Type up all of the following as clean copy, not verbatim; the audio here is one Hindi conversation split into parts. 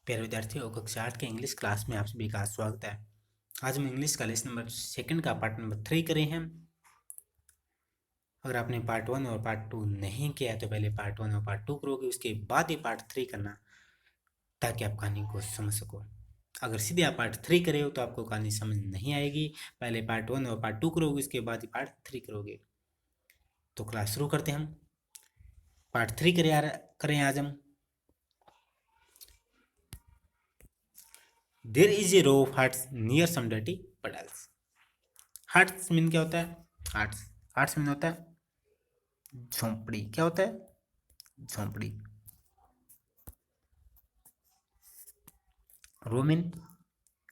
प्यारे विद्यार्थियों, कक्षा 8 के इंग्लिश क्लास में आप सभी का स्वागत है। आज हम इंग्लिश का लेसन नंबर 2 का पार्ट नंबर 3 करें हैं। अगर आपने पार्ट 1 और पार्ट 2 नहीं किया तो पहले पार्ट 1 और पार्ट 2 करोगे, उसके बाद ही पार्ट 3 करना, ताकि आप कहानी को समझ सको। अगर सीधे आप पार्ट 3 करे हो तो आपको कहानी समझ नहीं आएगी। पहले पार्ट 1 और पार्ट 2 करोगे, उसके बाद ही पार्ट 3 करोगे। तो क्लास शुरू करते हैं हम। पार्ट 3 करें आज हम। There is a row of hearts near some dirty puddles। Hearts mean क्या होता है? हार्ट्स हार्ट्स मीन होता है झोंपड़ी। क्या होता है? झोंपड़ी। रोमिन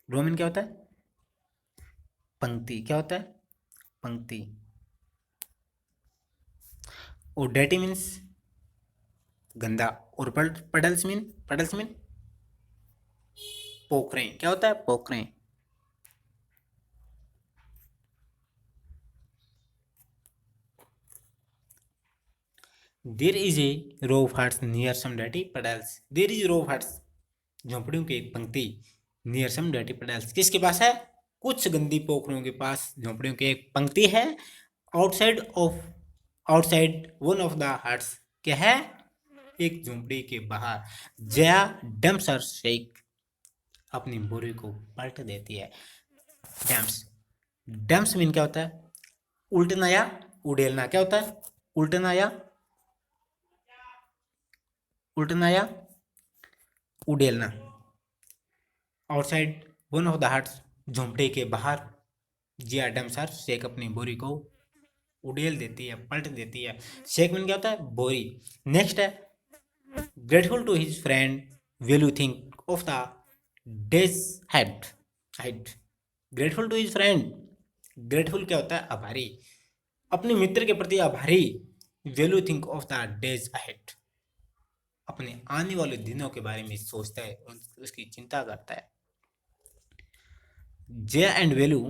रोमिन क्या होता है? पंक्ति। क्या होता है? पंक्ति। और डर्टी मीन्स गंदा। और पडल्स मीन पोखरें। क्या होता है? पोखरें। There is a row of hearts near some dirty puddles. There is row of huts, झोंपड़ियों की एक पंक्ति, नियर सम डर्टी पडल्स, किसके पास है? कुछ गंदी पोखरों के पास झोंपड़ियों की एक पंक्ति है। Outside one of the huts, क्या है? एक झोंपड़ी के बाहर। जया डम्प्स हर शेक, अपनी बोरी को पलट देती है। डम्प्स डम्प्स मीन क्या होता है? उल्टना या उड़ेलना। क्या होता है? उल्टना या उड़ेलना। Outside one of the huts, झोंपड़े के बाहर। जिया डम्प्स हर शेक, अपनी बोरी को उड़ेल देती है, पलट देती है। शेक मीन क्या होता है? बोरी। नेक्स्ट है grateful to his friend will you think of the days head. Grateful to his friend, grateful क्या होता है? आभारी। अपने मित्र के प्रति आभारी। Will you think of the days ahead, अपने आने वाले दिनों के बारे में सोचता है, उसकी चिंता करता है। Jai and Velu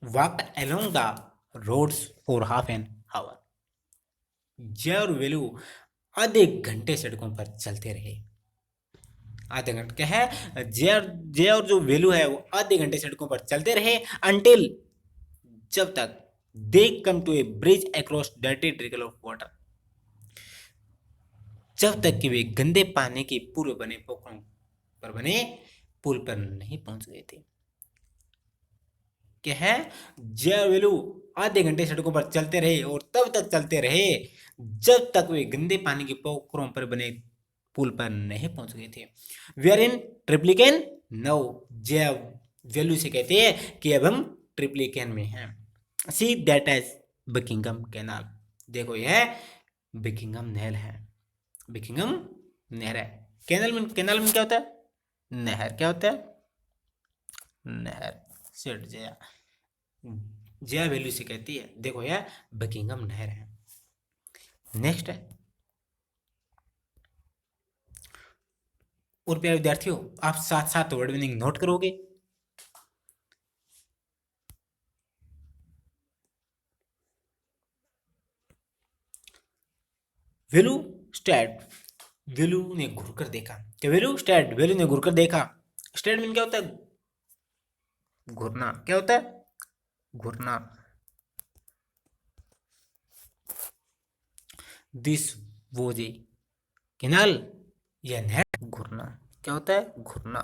walked along the roads for half an hour. Jai और वेलू आधे घंटे सड़कों पर चलते रहे। आधे घंटे क्या है? जय और जो वेलू है वो आधे घंटे सड़कों पर चलते रहे। अंटिल, जब तक they come to a bridge across dirty trickle of water, जब तक कि वे गंदे पानी की पूर्व बने पोखरों पर बने पुल पर नहीं पहुंच गए थे। क्या है? जय वेलू आधे घंटे सड़कों पर चलते रहे, और तब तक चलते रहे जब तक वे गंदे पानी के पोखरों पर बने पुल पर नहीं पहुंच गए थे। वी आर इन ट्रिप्लिकेन नौ। जय वेलू से कहते हैं कि अब हम ट्रिप्लिकेन में हैं। See that as Buckingham canal, देखो यह बकिंगम नहर है। बकिंगम नहर है। कैनाल में क्या होता है? नहर। क्या होता है? नहर। सेठ जया जया वैल्यू से कहती है देखो यह बकिंगम नहर है। नेक्स्ट है, और प्यारे विद्यार्थियों आप साथ साथ वर्ड मीनिंग नोट करोगे। वेलू स्टैड, वेलू ने घूरकर देखा। क्या वेलू स्टैड, वेलू ने घूरकर देखा। स्टैड मीन क्या होता है? घूरना। क्या होता है? घूरना। दिस वो जी किनाल, यह नहर। घूरना। क्या होता है? घूरना।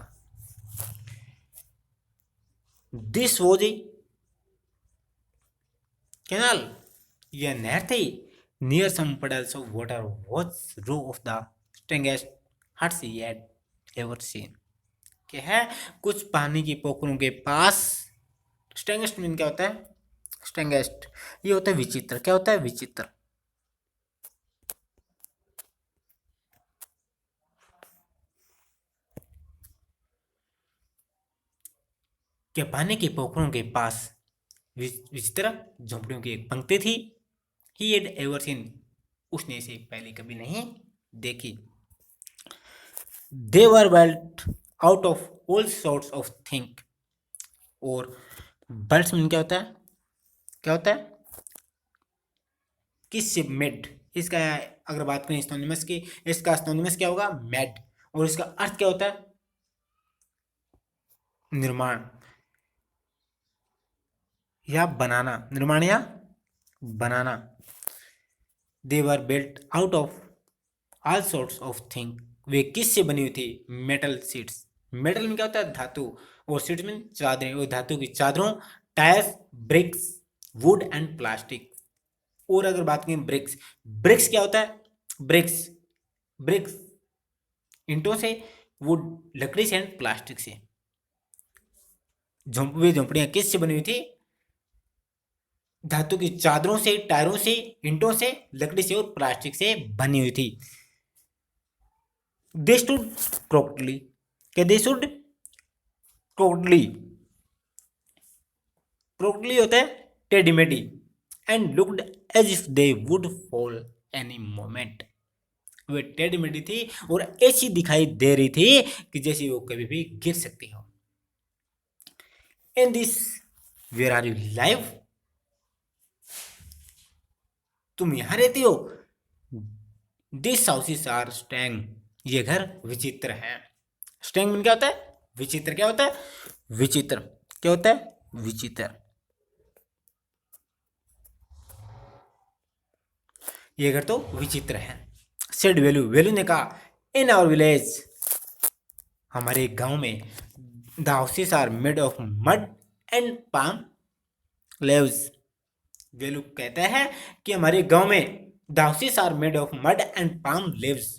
दिस वो जी कैनाल, यह नहर थी। Near some puddles of water was row of the strangest huts he had ever seen। क्या है? कुछ पानी की पोखरों के पास। स्ट्रेंगेस्ट मीन क्या होता है? स्ट्रेंगेस्ट ये होता है विचित्र। क्या होता है? विचित्र। क्या पानी की पोखरों के पास विचित्र झोंपड़ियों की एक पंक्ति थी। ही had ever seen, उसने इसे पहले कभी नहीं देखी। दे वर built out of all sorts of things। और बर्ड्स मीन क्या होता है? क्या होता है? किससे मेड, इसका अगर बात करें सिनोनिमस की, इसका सिनोनिमस क्या होगा? मैड। और इसका अर्थ क्या होता है? निर्माण या बनाना, निर्माण या बनाना। They were built out of all sorts of thing. वे किससे बनी हुई थी? Metal seats. मेटल में क्या होता है? धातु। और सीट्स में चादरें, और धातु की चादरों, tyres, bricks, wood and plastic. और अगर बात करें ब्रिक्स, ब्रिक्स क्या होता है? ब्रिक्स, ब्रिक्स ईंटों से, वुड लकड़ी से एंड प्लास्टिक से। वे झोंपड़ियां किससे बनी हुई थी? धातु की चादरों से, टायरों से, ईंटों से, लकड़ी से और प्लास्टिक से बनी हुई थी। दे स्टूड क्रॉकली, क्या दे स्टूड क्रॉकली? क्रॉकली होता है टेढ़ी मेढ़ी। And looked as if they would fall any moment. वे टेढ़ी मेढ़ी थी और ऐसी दिखाई दे रही थी कि जैसे वो कभी भी गिर सकती हो। In this, where are you live? तुम यहां रहती हो? दिस हाउसेस आर स्ट्रैंग, ये घर विचित्र है। स्ट्रैंग मीन क्या होता है? विचित्र। क्या होता है? विचित्र। क्या होता है? विचित्र। ये घर तो विचित्र है। सेड वेलू, वेलू ने कहा, इन आवर विलेज, हमारे गांव में, the houses are made of mud and palm leaves. Velu कहता है कि हमारे गांव में the houses are made of mud and palm leaves.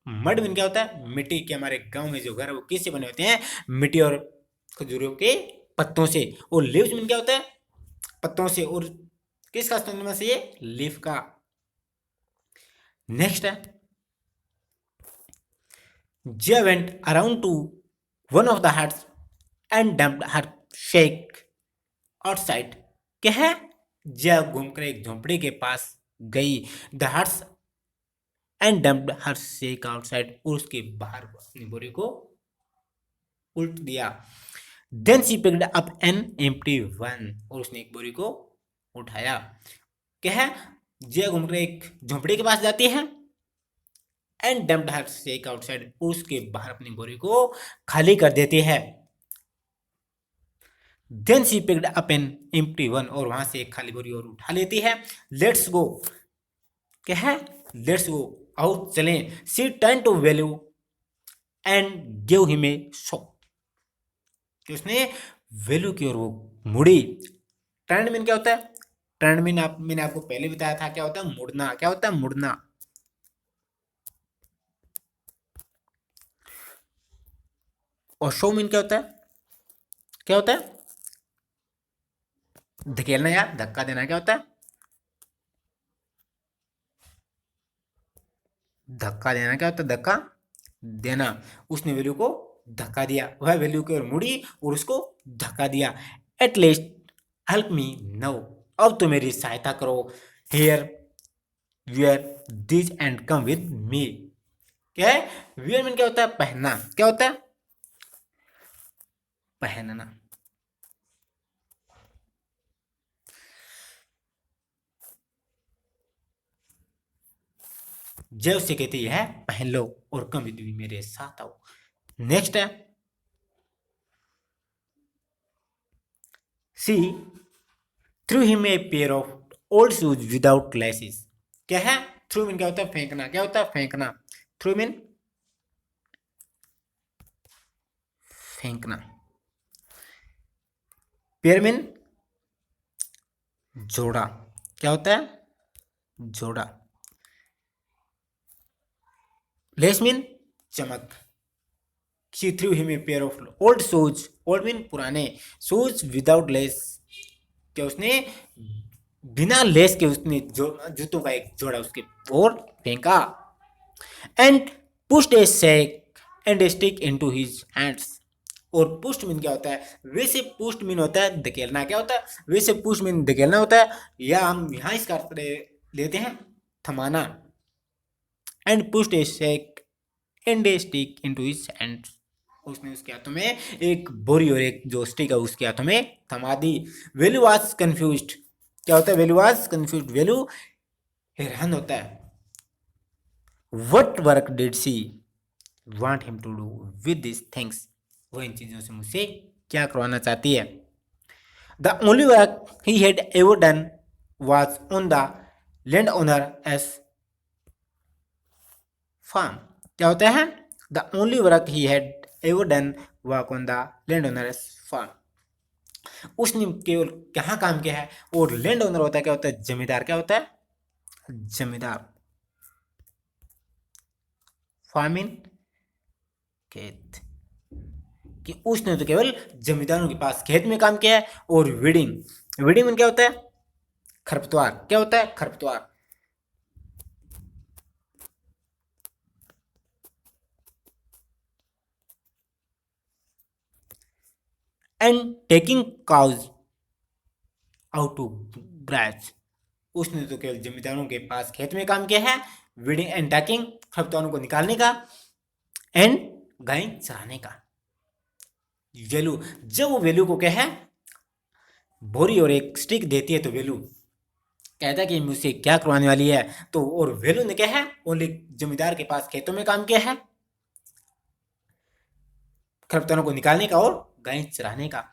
Mud mean क्या होता है? मिट्टी के। हमारे गांव में जो घर है वो किससे बने होते हैं? मिट्टी और खजूरों के पत्तों से। और लीव्स मीन क्या होता है? पत्तों से। और किसका इस्तेमाल से? ये लीफ का। नेक्स्ट है, Jia went around to one of the huts and dumped her shake outside. क्या है? जिया घूमकर एक झोंपड़ी के पास गई, the huts, and dumped her shake outside, और उसके बाहर अपनी बोरी को उल्ट दिया। Then she picked up an empty one, और उसने एक बोरी को उठाया। क्या है? जिया घूमकर एक झोंपड़ी के पास जाती है, and dumped her shake outside, उसके बाहर अपनी बोरी को खाली कर देती है। Then she picked up an empty one, और वहां से एक खाली बोरी और उठा लेती है। लेट्स गो, क्या है? लेट्स गो, आओ चलें। She turn to Velu and give him a shock, कि उसने वेलू की ओर वो मुड़ी। टर्न मीन क्या होता है? टर्न मीन मैंने आपको पहले बताया था क्या होता है? मुड़ना। क्या होता है? मुड़ना। और शो मीन क्या होता है? क्या होता है? धकेलना या धक्का देना। क्या होता है? धक्का देना। क्या होता है? धक्का देना। उसने वैल्यू को धक्का दिया, वह वैल्यू की ओर मुड़ी और उसको धक्का दिया। At least help me now, अब तो मेरी सहायता करो। Here where this and come with me. क्या है? वेयर मीन क्या होता है? पहनना। क्या होता है? पहनना। जय उससे कहती है पहन लो और कम विद मी, मेरे साथ आओ। नेक्स्ट है, see through him a pair of old shoes without laces. क्या है? थ्रू मीन क्या होता है? फेंकना। क्या होता है? फेंकना। थ्रू मीन फेंकना। पेयर मीन जोड़ा। क्या होता है? जोड़ा। लेस मीन चमक। She threw him a pair of old shoes, old mean पुराने, शूज विदाउट लेस, क्या उसने बिना लेस के उसने जूतों का एक जोड़ा उसके और फेंका। And pushed a sack and a stick into his hands. और पुस्ट मीन क्या होता है? वैसे पुस्ट मीन होता है धकेलना। क्या होता है? वैसे पुस्ट मीन धकेलना होता है, या हम यहां इसका अर्थ लेते हैं थमाना। And pushed a sack and a stick into his hands, उसने उसके हाथों में एक बोरी और एक जो स्टिक है उसके हाथों में थमा दी। वेलू वाज कंफ्यूज्ड। क्या होता है? वेलू वाज कंफ्यूज्ड। वेलू हैरान होता है। What work did she want him to do with this things, वो इन चीजों से मुझसे क्या करवाना चाहती है। The only work he had ever done was on the landowner as farm। क्या होता है? The only work he had ever done was on the landowner's farm। उसने केवल कहाँ काम किया है? और लैंड ओनर होता है क्या होता है? जमींदार। क्या होता है? जमींदार। फार्मिंग खेत, कि उसने तो केवल जमींदारों के पास खेत में काम किया है। और वीडिंग, वीडिंग में क्या होता है? खरपतवार। क्या होता है? खरपतवार। And taking cows out to grass, उसने तो केवल जमींदारों के पास खेत में काम किया है। वीडिंग एंड टेकिंग, खरपतवारों को निकालने का। एंड गाय चराने का। वेलू, जब वो वेलू को क्या है, बोरी और एक स्टिक देती है, तो वेलू कहता है कि मुझसे क्या करवाने वाली है। तो और वेलू ने क्या है, ओनली जमींदार के पास खेतों में काम किया है, खरपतवारों को निकालने का और गाय चराने का।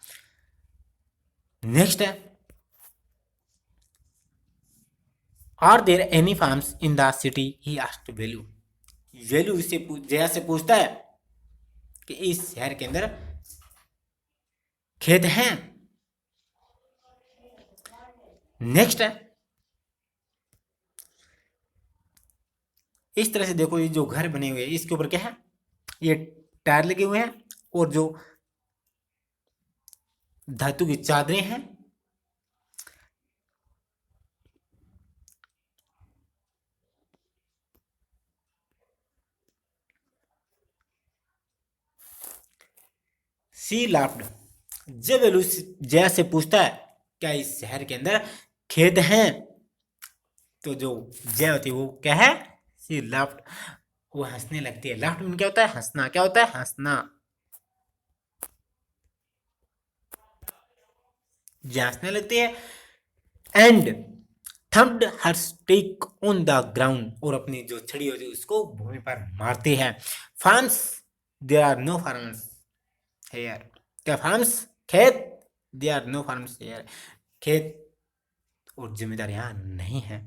नेक्स्ट है, are there any farms in the city, he asked Velu. Velu इससे जया से पूछता है कि इस शहर के अंदर खेत हैं? नेक्स्ट है, इस तरह से देखो, ये जो घर बने हुए हैं इसके ऊपर क्या है, ये टायर लगे हुए हैं और जो धातु की चादरें हैं। सी लाफ्ड, जब वेलू जया से पूछता है क्या इस शहर के अंदर खेत हैं, तो जो जय होती है वो क्या है, सी लाफ्ड, वो हंसने लगती है। लाफ्ड में क्या होता है? हंसना। क्या होता है? हंसना। जय हंसने लगती है। And thumped her stick on the ground, और अपनी जो छड़ी होती है उसको भूमि पर मारती है। Farms, there are no farmers here. क्या फार्म्स? खेत। There are no farms here, खेत और जिम्मेदार यहाँ नहीं है।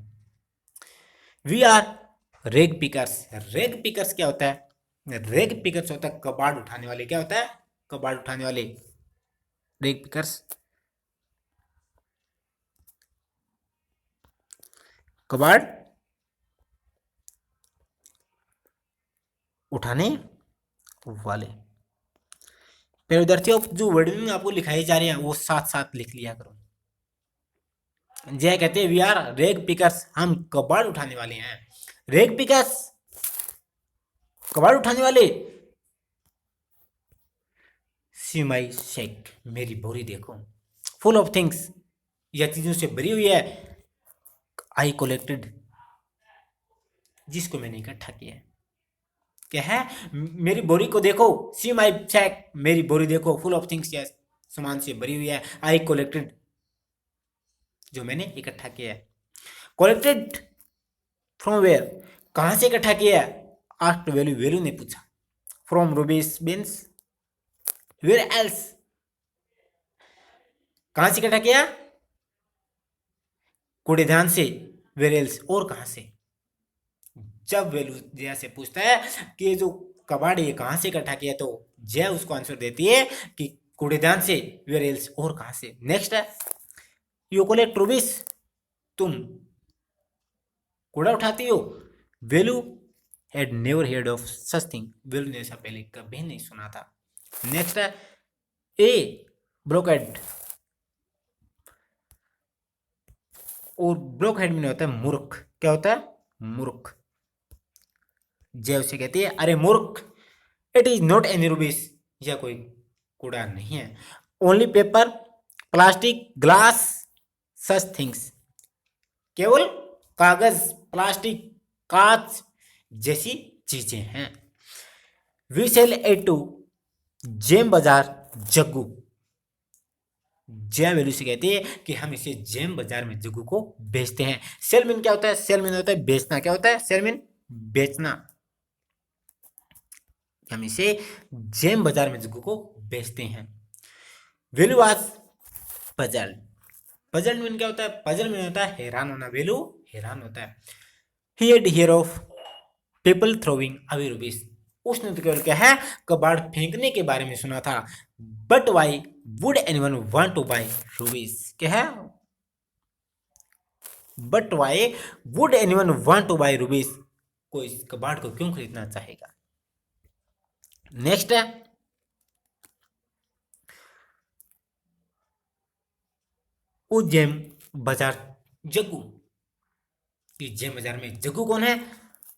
We are rag pickers. Rag pickers क्या होता है? रेग पिकर्स होता है कबाड़ उठाने वाले। क्या होता है? कबाड़ उठाने वाले, रेग पिकर्स। कबाड़ उठाने वाले। फिर विद्यार्थियों, जो वर्डिंग आपको लिखाई जा रही है वो साथ साथ लिख लिया करो। जय कहते हैं वी आर रेग पिकर्स, हम कबाड़ उठाने वाले हैं। रेग पिकर्स, कबाड़ उठाने वाले। सी माई शेक, मेरी बोरी देखो। फुल ऑफ थिंग्स, यह चीजों से भरी हुई है। आई कलेक्टेड, जिसको मैंने इकट्ठा किया है। क्या है? मेरी बोरी को देखो। सी माई चेक, मेरी बोरी देखो। फुल ऑफ थिंग्स, यह सामान से भरी हुई है। आई कलेक्टेड, जो मैंने इकट्ठा किया है। कलेक्टेड फ्रॉम वेयर, कहां से इकट्ठा किया है? आस्क्ड वेलू, वेलू ने पूछा। फ्रॉम रूबीस बिन्स, वेयर एल्स, कहां से इकट्ठा किया? कूड़ेदान से। वेयर एल्स, और कहां से? जब वेलू जया से पूछता है कि जो कबाड़ ये कहां से इकट्ठा किया, तो जया उसको आंसर देती है कि कूड़ेदान से। वेयर एल्स, और कहां से? नेक्स्ट है, यू कलेक्ट रूबीस, तुम कूड़ा उठाती हो। Velu had never heard of such thing, Velu ने ऐसा पहले कभी नहीं सुना था। नेक्स्ट है, ए ब्रोकहेड, और ब्रोकहेड में होता है मूर्ख। क्या होता है? मूर्ख। जय उसे कहती है अरे मूर्ख, it is not any rubbish, यह कोई कूड़ा नहीं है। Only paper, plastic, glass, such things, केवल कागज, प्लास्टिक, कांच जैसी चीजें हैं। We sell a to gem bazaar Jaggu, जय वैल्यू से कहते हैं कि हम इसे जेम बाजार में जग्गू को बेचते हैं। सेल मीन क्या होता है? सेल मीन होता है बेचना। क्या होता है? सेल मीन बेचना। हम इसे जेम बाजार में जग्गू को बेचते हैं। Value was puzzle. Puzzle mean क्या होता है? पजल मीन होता है हैरान होना। वैल्यू हैरान होता है। He had here of people throwing away rupees. उसने तो केवल क्या है, कबाड़ फेंकने के बारे में सुना था। But why would anyone want to buy rupees? क्या है? But why would anyone want to buy rupees? कोई इस कबाड़ को क्यों खरीदना चाहेगा? नेक्स्ट है उज्जैन बाजार जग्गू। कि जेम बाजार में जग्गू कौन है?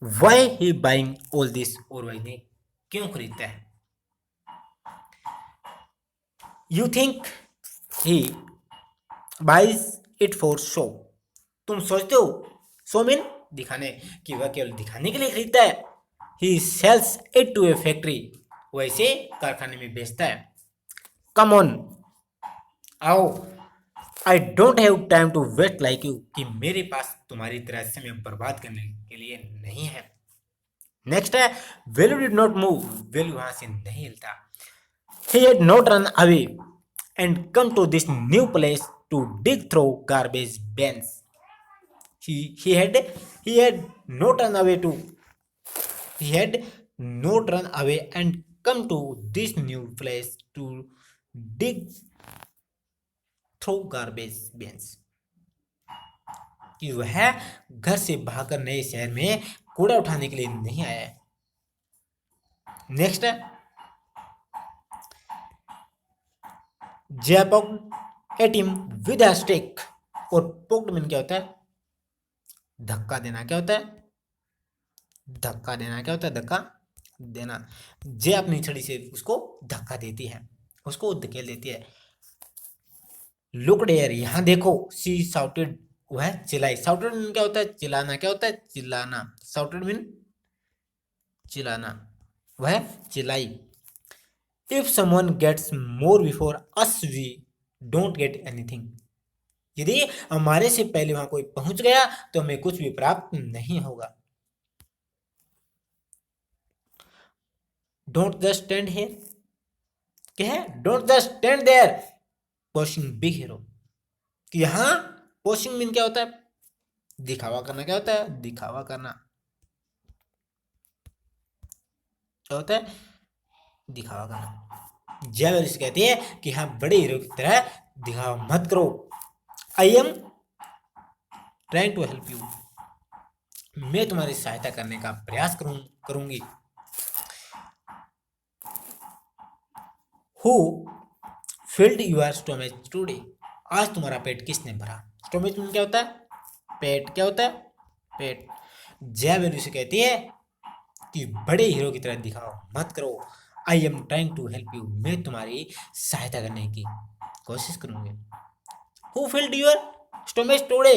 Why he buying all this? और वही ने क्यों खरीदता है? You think he buys it for show? तुम सोचते हो शो मीन दिखाने, कि वह केवल दिखाने के लिए खरीदता है। He sells it to a factory, वैसे कारखाने में बेचता है। कम ऑन, आओ। I don't have time to wait like you, कि मेरे पास तुम्हारी तरह समय बर्बाद करने के लिए नहीं है। नेक्स्ट है value did not move. Value वहां से नहीं हिलता। He had not run away and come to this new place to dig through garbage bins. He had not run away to he had not run away and come to this new place to dig through garbage bins. कि वह घर से भागकर नए शहर में कूड़ा उठाने के लिए नहीं आया है। नेक्स्ट है जय poked at him with a stick। और poked मीन क्या होता है? धक्का देना। क्या होता है? धक्का देना। क्या होता है? धक्का देना। जय अपनी छड़ी से उसको धक्का देती है, उसको धकेल देती है। लुक डेयर, यहां देखो। सी साउटेड, वह चिल्लाई। साउटेड मीन क्या होता है? चिल्लाना। क्या होता है? चिल्लाना। साउटेड मीन चिल्लाना। वह चिल्लाई। If someone gets more before us we don't get anything. यदि हमारे से पहले वहां कोई पहुंच गया तो हमें कुछ भी प्राप्त नहीं होगा। Don't just stand here. क्या है? Don't just stand there posting big hero. कि यहां पोस्टिंग मीन क्या होता है? दिखावा करना। क्या होता है? दिखावा करना। क्या होता है? दिखावा करना। जेवल्स कहती है कि हाँ, बड़े हीरो की तरह दिखावा मत करो। I am trying to help you, मैं तुम्हारी सहायता करने का प्रयास करूंगी। Who filled your stomach today? आज तुम्हारा पेट किसने भरा? स्टोमेच में क्या होता है? पेट। क्या होता है? पेट। जय वैल्यू से कहती है कि बड़े हीरो की तरह दिखाओ मत करो। I am trying to help you, मैं तुम्हारी सहायता करने की कोशिश करूंगी। Who filled your stomach today?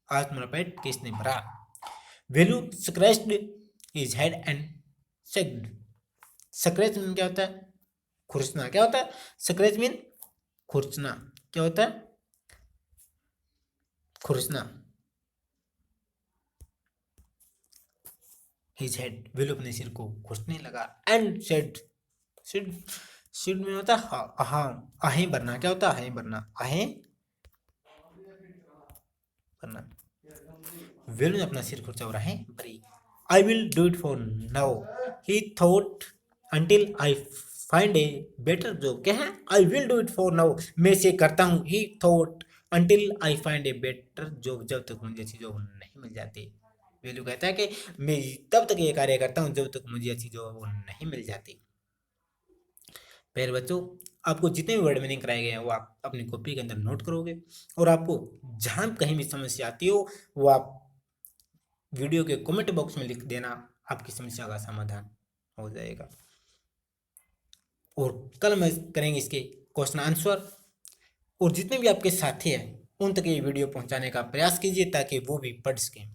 आज तुम्हारा पेट किसने भरा? Velu scratched his head and sagged. Scratch mean क्या होता है? खुरचना। क्या होता है? स्क्रैच मीन खुरचना। क्या होता है? खुरचना। हिज हेड, वैल्यू अपने सिर को खुरचने लगा। एंड सेड, सिड सिड में होता है आहें भरना। क्या होता है? आहें भरना। आहें भरना। वैल्यू ने अपना सिर खुरचा और आहें भरी। I will do it for now, he thought, until I find a better job. क्या है? I will do it for now, मैं इसे करता हूँ। ही thought until I find a better job, जब तक मुझे अच्छी जॉब नहीं मिल जाती। वैल्यू कहता है कि मैं तब तक ये कार्य करता हूँ जब तक मुझे अच्छी जॉब नहीं मिल जाती। फिर बच्चों, आपको जितने भी वर्ड मीनिंग कराए गए हैं वो आप अपनी कॉपी के अंदर नोट करोगे, और आपको जहाँ कहीं भी समस्या आती हो वो आप वीडियो के कमेंट बॉक्स में लिख देना, आपकी समस्या का समाधान हो जाएगा। और कल हम करेंगे इसके क्वेश्चन आंसर, और जितने भी आपके साथी हैं उन तक ये वीडियो पहुंचाने का प्रयास कीजिए ताकि वो भी पढ़ सकें।